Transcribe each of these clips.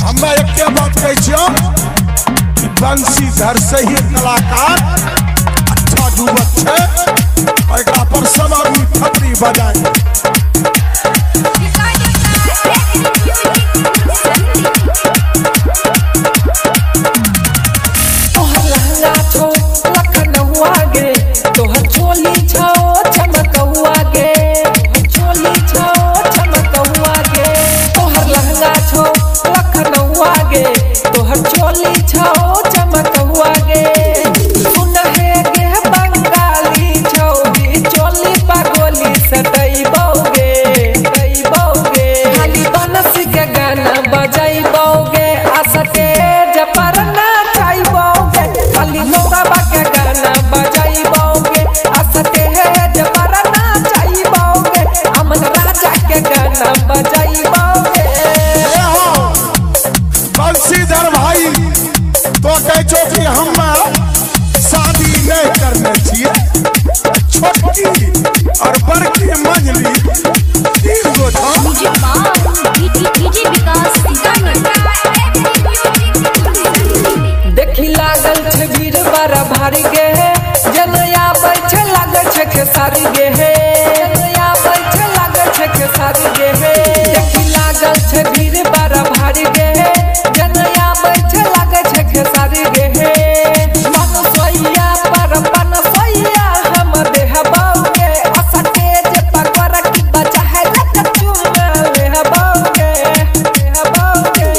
हमें एक बात कह बंशीधर से ही कलाकार अच्छा जुबक है पर सब आदमी खतरी बजाए। तोहर लहंगा छो लखनऊआ गे, तोहर चोली छो चमकौआ गे, चोली छो चमकौआ गे। तोहर लहंगा छो लखनऊआ गे, तोहर चोली छो चमकौआ गे। सुन हे गे बंगाली छौरी चोली पगोली सटैबौगे दैबौगे। खाली बनस के गाना बजैबौगे आ स्टेज पर नाचैबौगे। खाली नौरबा के गाना बजैबौगे आ स्टेज पर नाचैबौगे। अमन राजा के गाना बजैबौगे। बंशीधर भाई तो कहो कि हम शादी नहीं करने चाहिए, छोटकी और बड़की मंजली तीन गो था। देखी लागल छे भीड़ बड़ा भारी गे, जनया बैठे लागल छे खेसारी गे, जनया बैठे लागल छे खेसारी गे। देखी लागल छे भीड़ बड़ा भारी गे, जनया बैठे लागल छे खेसारी गे। मनसोइया पर बनसोइया हम देहबौगे, आ स्टेज पर गोरकी बजा है लट चुमा लेहबौगे लेहबौगे।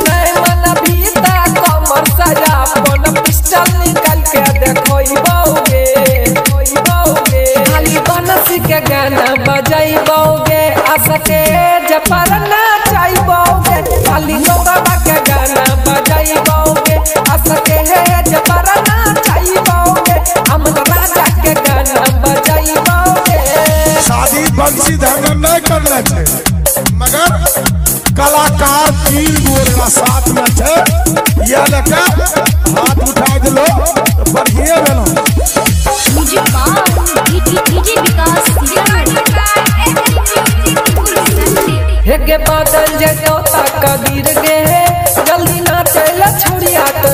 नहीं मन भीता कमर सजा अपन पिस्टल निकाल के देखोइबौगे देखोइबौगे। खाली बनसी के गाना बजैबौगे आ स्टेज पर नाचैबौगे। खाली नौरबा के गाना बजैबौगे आ स्टेज पर नाचैबौगे। अमन राजा के गाना बजैबौगे। शादी बंशीधर में नहीं करना चाहिए, मगर कलाकार तीन गो साथ में छे, ये लेके हाथ उठा दिलो बढ़िया भेलो। हेगे बादल जैसो कबीर गे, जल्दी ना चल छोड़िया तो